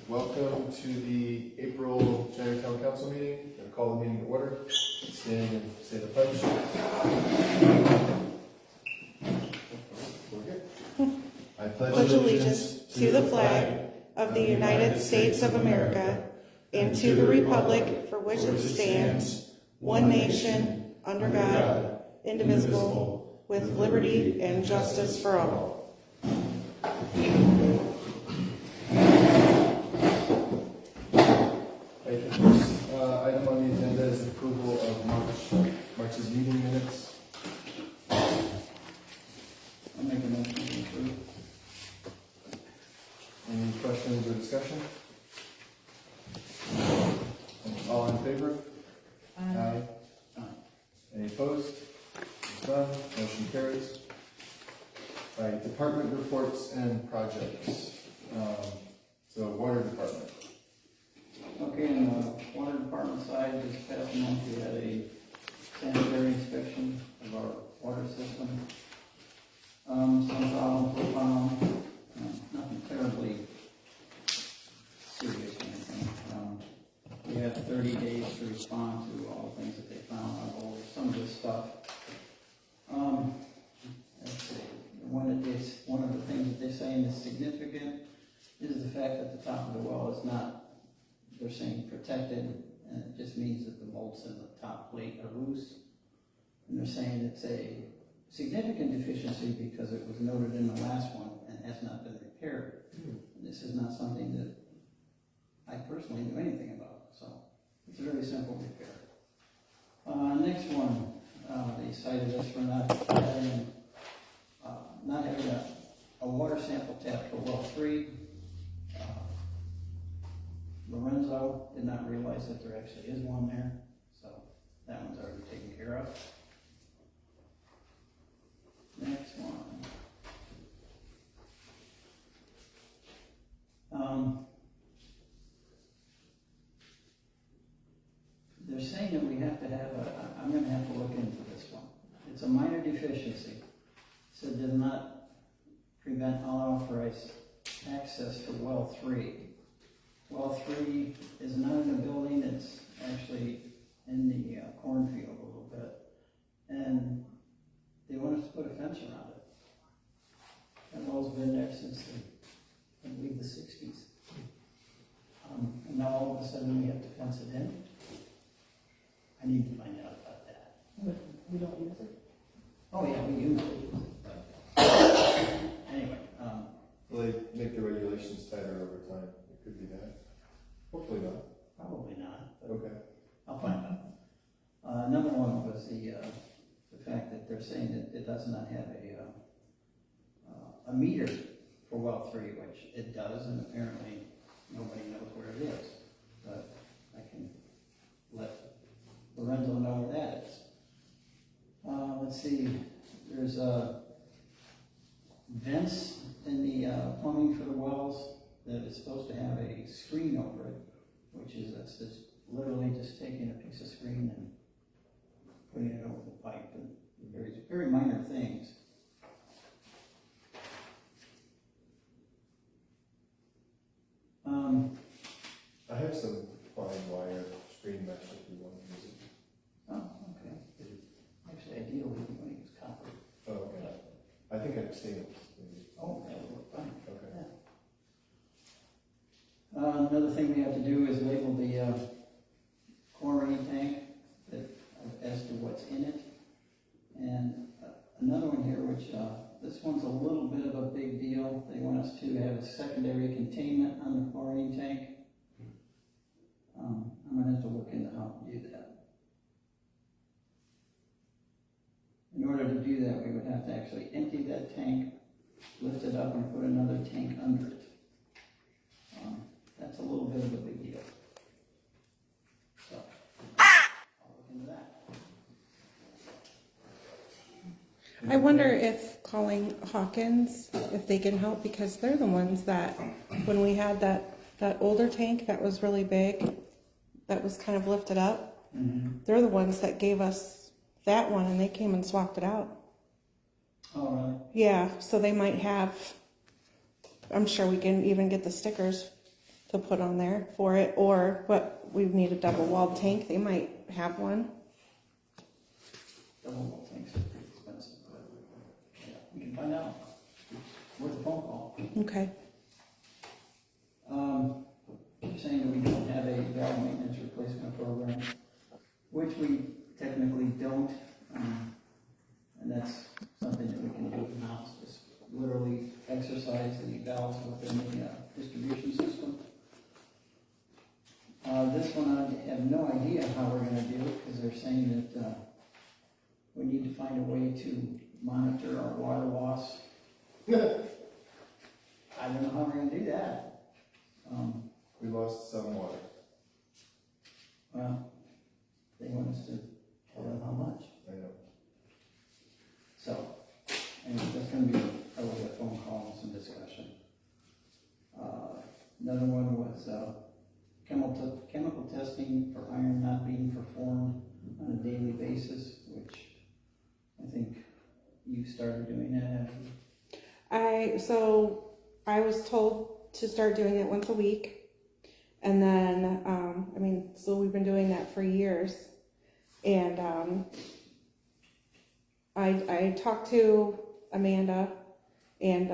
Welcome to the April Chattanooga Town Council meeting. I'm going to call the meeting to order. Stand and say the pledge. We're good. I Pledge allegiance to the flag of the United States of America and to the republic for which it stands, one nation, under God, indivisible, with liberty and justice for all. First item on the agenda is approval of March's meeting minutes. I'll make a motion to approve. Any questions or discussion? All in favor? Aye. Any opposed? None. Motion carries. All right, department reports and projects. So water department. Okay, on the water department side, this past month we had a sanitary inspection of our water system. Some problems were found, nothing terribly serious or anything. We have 30 days to respond to all the things that they found on hold. Some of this stuff. Let's see. One of the things that they're saying is significant is the fact that the top of the well is not, they're saying protected, and it just means that the bolts in the top plate are loose. And they're saying it's a significant deficiency because it was noted in the last one and has not been repaired. This is not something that I personally knew anything about, so it's a very simple repair. Next one, they cited us for not having a water sample tap for well 3. Lorenzo did not realize that there actually is one there, so that one's already taken care of. Next one. They're saying that we have to have I'm going to have to look into this one. It's a minor deficiency. So it does not prevent unauthorized access to well 3. Well 3 is not in the building, it's actually in the cornfield a little bit. And they want us to put a fence around it. That well's been there since I believe the 60s. And now all of a sudden we have to fence it in. I need to find out about that. But we don't use it? Oh yeah, we usually use it. But anyway, Will they make the regulations tighter over time? It could be that. Hopefully not. probably not. But Okay. I'll find out. Another one was the fact that they're saying that it does not have a meter for well 3, which it does, and apparently nobody knows where it is. But I can let Lorenzo know where that is. Let's see, there's vents in the plumbing for the wells that is supposed to have a screen over it, which is just literally just taking a piece of screen and putting it over the pipe, and very, very minor things. I have some fine wire screen mesh if you want to use it. Oh, okay. Actually, ideally, we want to use copper. Oh, okay. I think I have stainless. Maybe. Oh, that would work fine. Okay. Yeah. Another thing we have to do is label the chlorine tank as to what's in it. And another one here, which this one's a little bit of a big deal. They want us to have a secondary containment on the chlorine tank. I'm going to have to look into how to do that. In order to do that, we would have to actually empty that tank, lift it up, and put another tank under it. That's a little bit of a big deal. So, I'll look into that. I wonder if calling Hawkins, if they can help, because they're the ones that, when we had that older tank that was really big, that was kind of lifted up, they're the ones that gave us that one, and they came and swapped it out. Oh, really? Yeah, so they might have, I'm sure we can even get the stickers to put on there for it, or what we need a double walled tank. They might have one. Double wall tanks are pretty expensive, but yeah, we can find out. Worth a phone call. Okay. You're saying that we don't have a valve maintenance replacement program, which we technically don't, and that's something that we can do in-house, just literally exercise the valves within the distribution system. This one, I have no idea how we're gonna do it, because they're saying that we need to find a way to monitor our water loss. I don't know how we're gonna do that. We lost some water. Well, they want us to tell them how much. I know. So, and that's gonna be probably a phone call and some discussion. Another one was, chemical testing for iron not being performed on a daily basis, which I think you started doing that, haven't you? I was told to start doing it once a week. And then, so we've been doing that for years. And I talked to Amanda and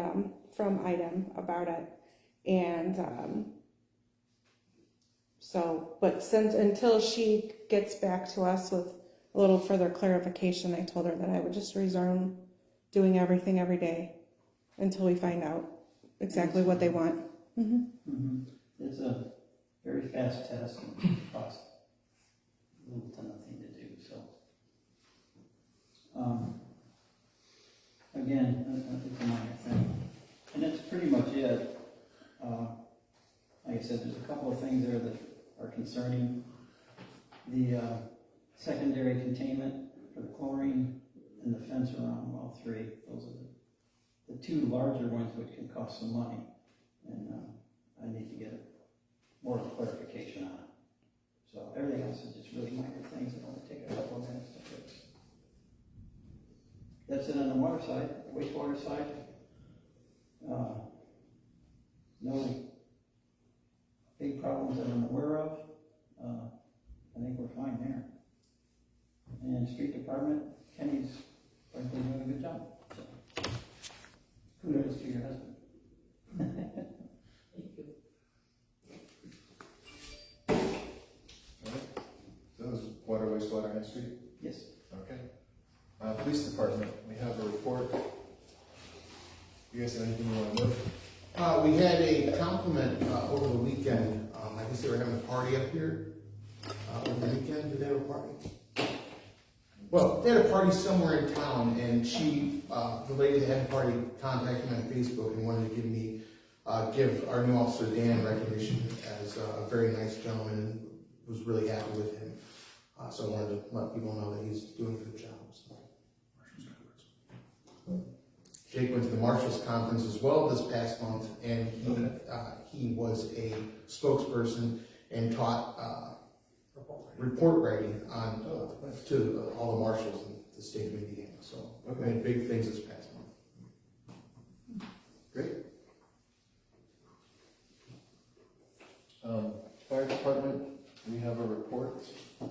from IDEM about it. And until she gets back to us with a little further clarification, I told her that I would just resume doing everything every day until we find out exactly what they want. Mm-hmm. Mm-hmm. It's a very fast test and costs little to nothing to do, so. Again, it's a minor thing. And that's pretty much it. Like I said, there's a couple of things there that are concerning. The secondary containment for the chlorine and the fence around well 3. Those are the two larger ones, which can cost some money. And I need to get more clarification on it. So everything else is just really minor things that only take a couple of minutes to fix. That's it on the water side. Wastewater side, no big problems that I'm aware of. I think we're fine there. And street department, Kenny's frankly doing a good job. So, kudos to your husband. Thank you. So that was water, wastewater, and street? Yes. Okay. Police department, we have a report. You guys have anything you want to note? We had a compliment over the weekend. I guess they were having a party up here over the weekend. Did they have a party? Well, they had a party somewhere in town, and the lady that had the party contacted me on Facebook and wanted to give our new officer Dan recognition as a very nice gentleman, and was really happy with him. So I wanted to let people know that he's doing a good job. So. Jake went to the Marshals Conference as well this past month, and he was a spokesperson and taught report writing to all the marshals in the state of Indiana. So we had big things this past month. Great. Fire department, we have a report. We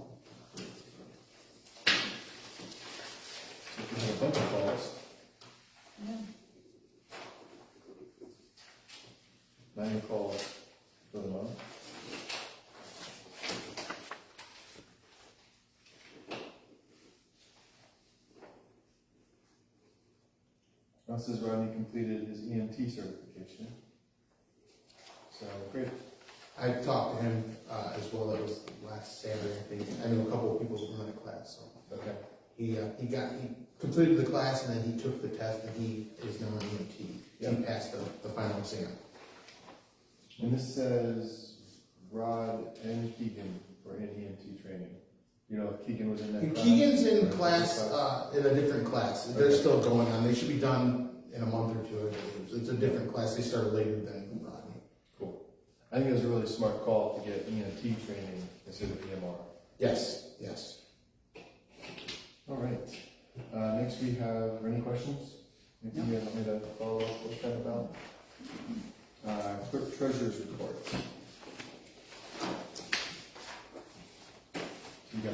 have a bunch of calls. Yeah. 9 calls for the month. Now says Rodney completed his EMT certification. So great. I talked to him as well. That was last Saturday, I think. I know a couple of people from that class. So Okay. he completed the class, and then he took the test, and he is now an EMT. Yep. He passed the final exam. And this says Rod and Keegan were in EMT training. You know, Keegan was in that And class? Keegan's in Or class in a different class. They're Okay. still going on. They should be done in a month or two, I believe. It's a different class. They started later than Rodney. Cool. I think it was a really smart call to get EMT training instead of EMR. Yes, yes. All right. Next we have, any questions? Anything you want me to follow up with that about? Clerk treasurer's report.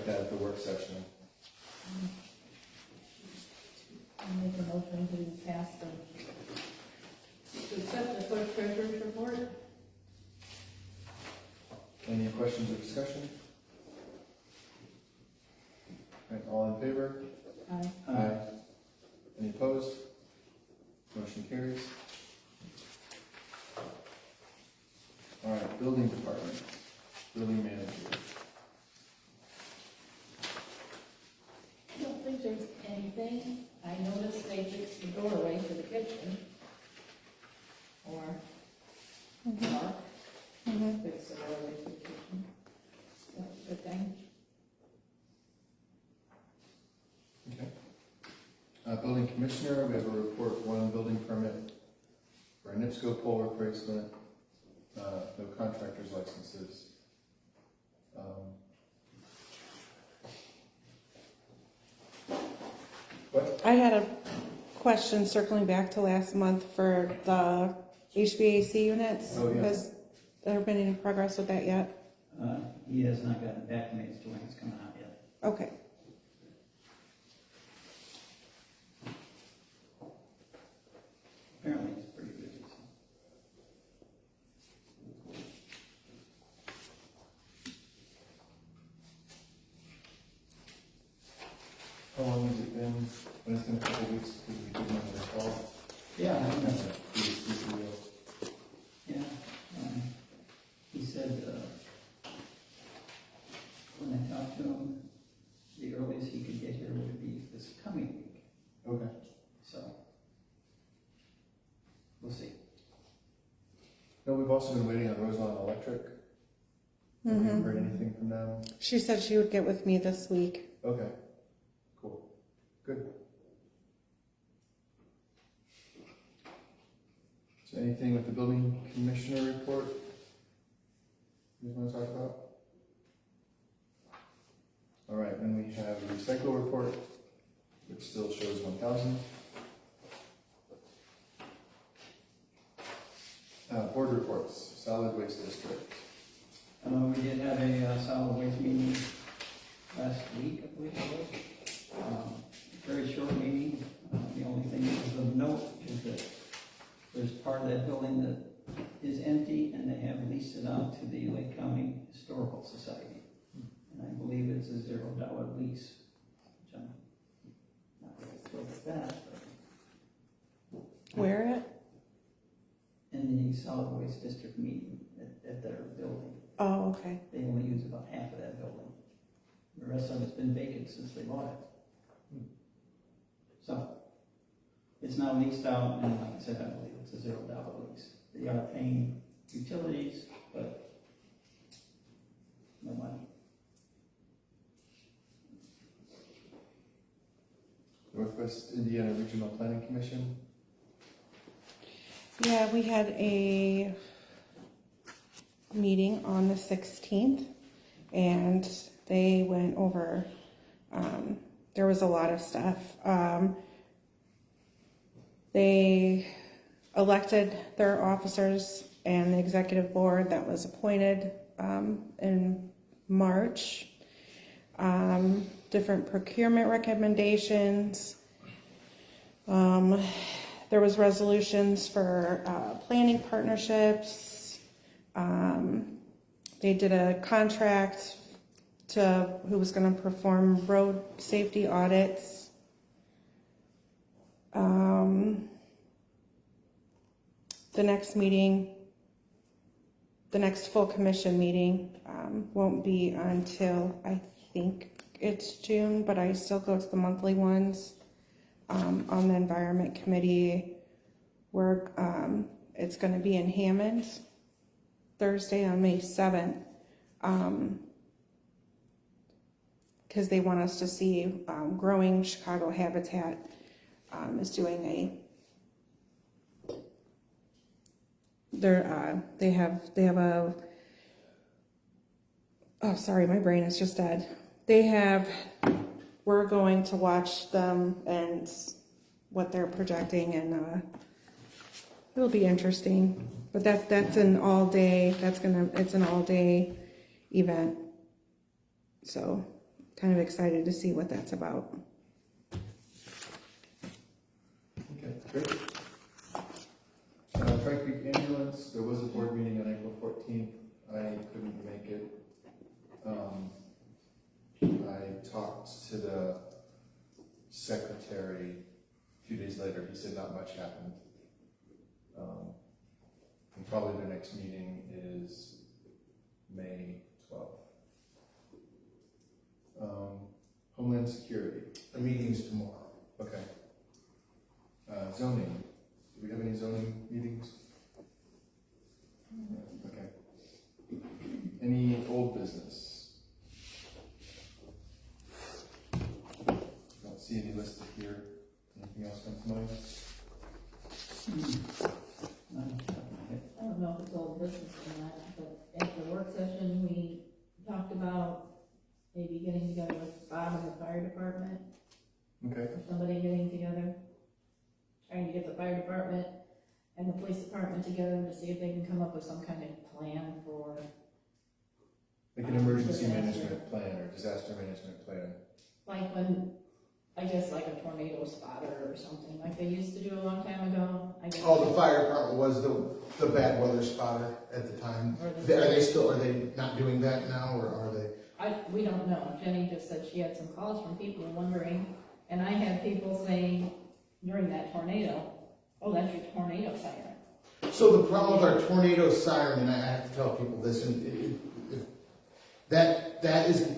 that at the work session. I'll make a motion to pass them. To accept the clerk treasurer's report? Any questions or discussion? Right, all in favor? Aye. Any opposed? Motion carries. All right, building department, building manager. I don't think there's anything. I noticed they fixed the doorway to the kitchen. Or Mark fixed the doorway to the kitchen. That's a good thing. Okay. Building commissioner, we have a report, 1 building permit for a NIPSCO pole replacement, no contractor's licenses. What? I had a question circling back to last month for the HVAC units. Oh, yeah. Has there been any progress with that yet? He has not gotten back to me as to when it's coming out yet. Okay. Apparently he's pretty busy, so. How long has it been? When it's been a couple weeks because we didn't have the call. Yeah, I know. Yeah. Yeah, he said, when I talked to him, the earliest he could get here would be this coming week, Okay. so. We'll see. No, we've also been waiting on Roseland Electric. Have you heard anything from them? She said she would get with me this week. Okay. Cool. Good. Is there anything with the building commissioner report you guys want to talk about? All right, then we have the recycle report, which still shows 1,000. Board reports, solid waste district. We did have a solid waste meeting last week, I believe it was. Very short meeting. The only thing that was of note is that there's part of that building that is empty and they have leased it out to the Lake County Historical Society. And I believe it's a $0 lease, which I'm not really thrilled with that, but Where at? in the solid waste district meeting at their building. Oh, okay. They only use about half of that building. The rest of it's been vacant since they bought it. So, it's now leased out, and like I said, I believe it's a $0 lease. They are paying utilities, but no money. Northwest Indiana Regional Planning Commission. Yeah, we had a meeting on the 16th and they went over, there was a lot of stuff. They elected their officers and the executive board that was appointed in March. Different procurement recommendations. There was resolutions for planning partnerships. They did a contract to who was going to perform road safety audits. The next meeting, the next full commission meeting won't be until I think it's June, but I still go to the monthly ones. On the Environment Committee, where it's going to be in Hammond, Thursday on May 7th, because they want us to see Growing Chicago Habitat is doing they have a, oh sorry, my brain is just dead. We're going to watch them and what they're projecting, and it'll be interesting. But that's an all day. It's an all day event. So kind of excited to see what that's about. Okay, great. Tri Creek Ambulance, there was a board meeting on April 14th. I couldn't make it. I talked to the secretary a few days later. He said not much happened. And probably their next meeting is May 12th. Homeland Security. The meeting's tomorrow. Okay. Zoning. Do we have any zoning meetings? No, okay. Any old business? Don't see any listed here. Anything else come to mind? Not off the top of my head. I don't know if it's old business or not, but at the work session, we talked about maybe getting together with Bob and the fire department, Okay. or somebody getting together, trying to get the fire department and the police department together to see if they can come up with some kind of plan for, Like an emergency management plan or disaster management plan. like when, I guess like a tornado spotter or something, like they used to do a long time ago, I guess. Oh, the fire department was the bad weather spotter at the time. Or Are the- they not doing that now, or are they? we don't know. Jenny just said she had some calls from people wondering, and I had people saying during that tornado, oh, that's your tornado siren. So the problem with our tornado siren, and I have to tell people this, and that is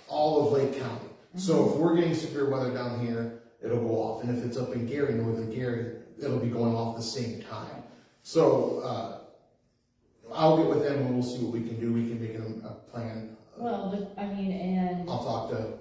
all of Lake County. So if we're getting severe weather down here, it'll go off, and if it's up in Gary, northern Gary, it'll be going off the same time. So I'll get with them and we'll see what we can do. We can make a plan. Well, but, I mean, and I'll talk to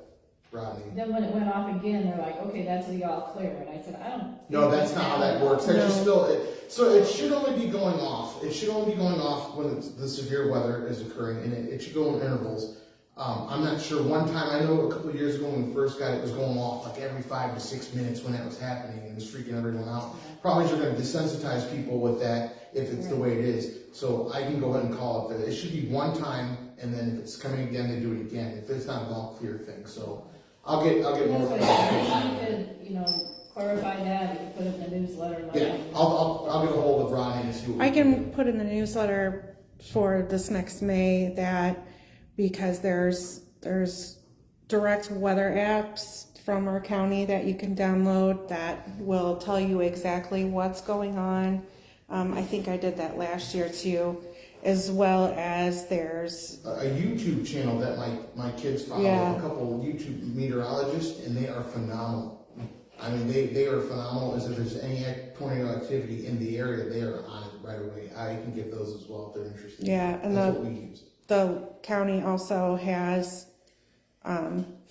Rodney. then when it went off again, they're like, okay, that's the all clear, and I said, I don't. No, think that's not how that works. That's just No. still, so it should only be going off. It should only be going off when the severe weather is occurring, and it should go in intervals. I'm not sure. One time, I know a couple of years ago when we first got it, was going off like every 5 to 6 minutes when that was happening, and it was freaking everyone out. Probably you're going to desensitize people with that if it's the way it is. So I can go ahead and call it that. It should be one time, and then if it's coming again, they do it again. If it's not an all clear thing, so I'll get more. That's what I said. If you could, clarify that, you could put it in the newsletter. Like, Yeah, I'll get a hold of Rodney and see what we I can do. can put in the newsletter for this next May that because there's direct weather apps from our county that you can download that will tell you exactly what's going on. I think I did that last year too, as well as there's A YouTube channel that my kids follow, Yeah. a couple of YouTube meteorologists, and they are phenomenal. I mean, they are phenomenal. As if there's any tornado activity in the area, they are on it right away. I can give those as well if they're interested. Yeah, and That's what we use. the county also has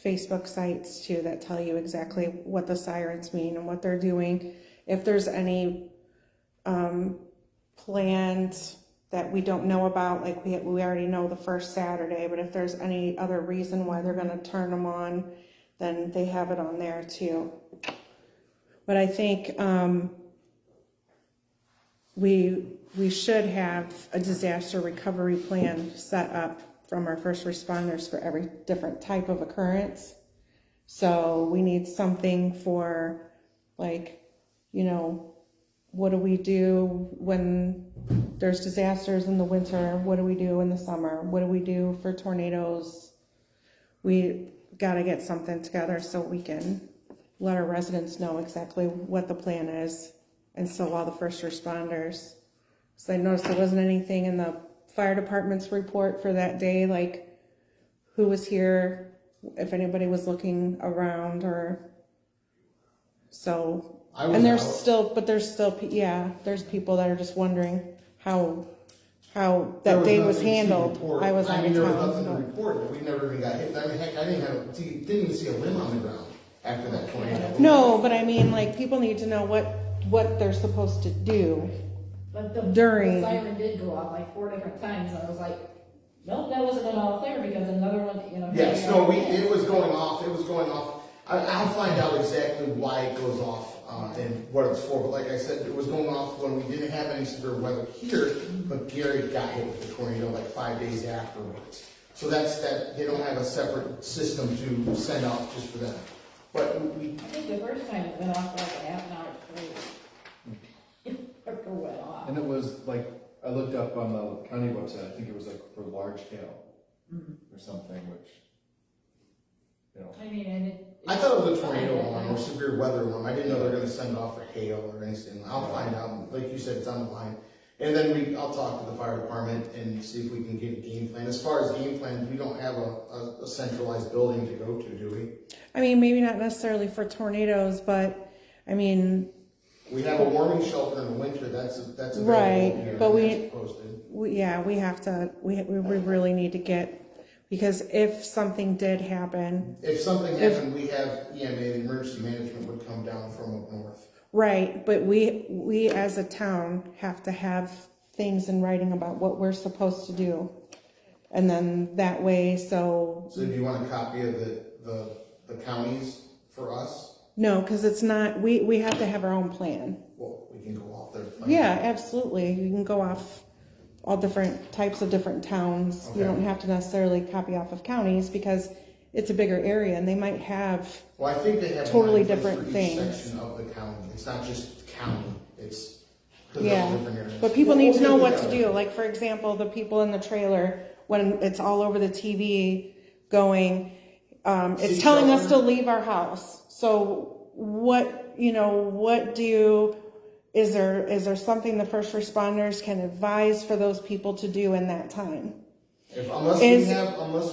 Facebook sites too that tell you exactly what the sirens mean and what they're doing. If there's any plans that we don't know about, like we already know the first Saturday, but if there's any other reason why they're going to turn them on, then they have it on there too. But I think we should have a disaster recovery plan set up from our first responders for every different type of occurrence. So we need something for, like, you know, what do we do when there's disasters in the winter? What do we do in the summer? What do we do for tornadoes? We got to get something together so we can let our residents know exactly what the plan is, and so all the first responders. So I noticed there wasn't anything in the fire department's report for that day, like who was here, if anybody was looking around, or so. I was And there's out. there's people that are just wondering how There that day nothing was to handled. report. I was out of there was nothing to town. report. We never even got hit. I mean, heck, I didn't even see a limb on the ground after that tornado. No, but I mean, like, people need to know what they're supposed to do. But the During- siren did go off like 4 different times, and I was like, nope, that wasn't at all clear, because another one, you know. Yes, no, it was going off. It was going off. I'll find out exactly why it goes off and what it's for. But like I said, it was going off when we didn't have any severe weather here, but Gary got hit with the tornado like 5 days afterwards. So that's that, they don't have a separate system to send off just for them. But we, I think the first time it went off like a half an hour straight. It went off. And it was like, I looked up on the county website, I think it was like for large hail or something, which, you know. I mean, and it. I thought it was a tornado alarm or severe weather alarm. I didn't know they were gonna send off for hail or anything. I'll find out. Like you said, it's on the line. And then I'll talk to the fire department and see if we can get a game plan. As far as game plans, we don't have a centralized building to go to, do we? I mean, maybe not necessarily for tornadoes, but I mean, We have a warming shelter in the winter. That's available Right, here, but and that's posted. we have to, we really need to get, because if something did happen, If something happened, we have EMA, the emergency management would come down from up north. right, but we as a town have to have things in writing about what we're supposed to do. And then that way, so, So do you want a copy of the counties for us? no, because it's not, we have to have our own plan. Well, we can go off their plan. Yeah, absolutely. You can go off all different types of different towns. You Okay. don't have to necessarily copy off of counties because it's a bigger area and they might have, Well, I think they have Totally one in place different for each things. section of the county. It's not just county. It's because they're yeah. different areas. But people We'll need to get know what to together. do. Like, for example, the people in the trailer, when it's all over the TV going, it's See, telling us to shelter? leave our house. So what is there something the first responders can advise for those people to do in that time? Unless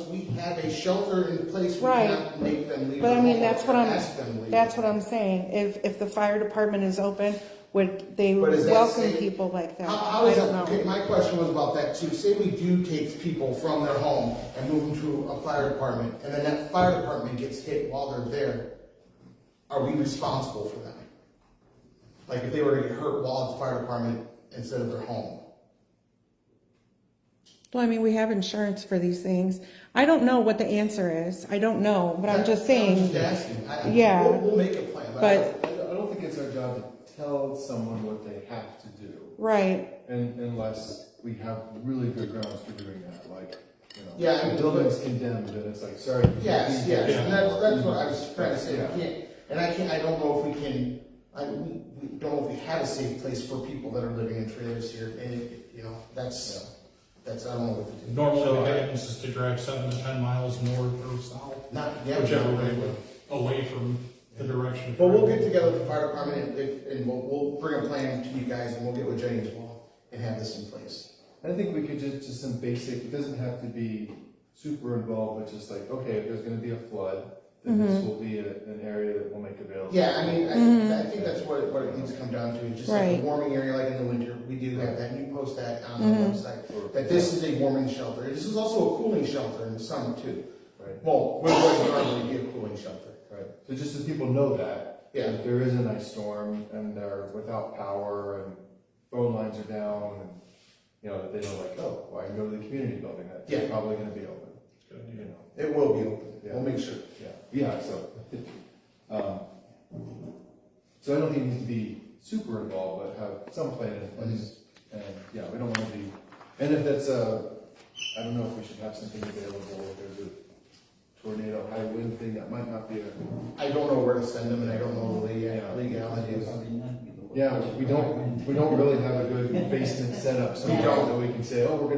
we have a shelter in place, we Right. cannot make them leave. But I their mean, home that's or what ask them to leave. that's what I'm saying. If the fire department is open, would they But is that welcome safe? people like that? How I is don't that? know. Okay, my question was about that too. Say we do take people from their home and move them to a fire department, and then that fire department gets hit while they're there. Are we responsible for them? Like if they were to get hurt while at the fire department instead of their home? Well, I mean, we have insurance for these things. I don't know what the answer is. I don't know, but I'm just saying. I'm just asking. Yeah. We'll make a plan. But- I don't think it's our job to tell someone what they have to do, Right. unless we have really good grounds for doing that, like, you know. Yeah, I mean, the building's condemned, and it's like, sorry. you Yes, can't yes, do and that. that's what I was trying to say, Yeah. we can't, and I don't know if we can, we don't know if we have a safe place for people that are living in trailers here, and, you know, that's, I don't know what to do. Normally, the guidance is to drive 7 to 10 miles north or south, Not, yeah. whichever way, away from the direction. But we'll get together with the fire department, and we'll bring a plan to you guys, and we'll get with Jenny as well, and have this in place. I think we could just some basic, it doesn't have to be super involved, but just like, okay, if there's gonna be a flood, then this will be an area that we'll make available. Yeah, I mean, I think that's what it needs to come down to, just like Right. a warming area like in the winter, we do have that, and you post that on the website, that this is a warming shelter. This is also a cooling shelter in the summer too. Right, Well, we're going to normally be a cooling shelter. right. So just so people know that, Yeah. if there is an ice storm and they're without power and phone lines are down, and, you know, that they know like, oh, well, I can go to the community building, that's Yeah. probably gonna be open, Good you idea. know. It will be open, Yeah. we'll make sure. Yeah, so, so I don't think it needs to be super involved, but have some plan in place. And, yeah, we don't wanna be, and if that's I don't know if we should have something available, if there's a tornado high wind thing, that might not be a, I don't know where to send them, and I don't know the legalities. yeah, we don't really have a good basement setup somewhere that we can say, oh, we're gonna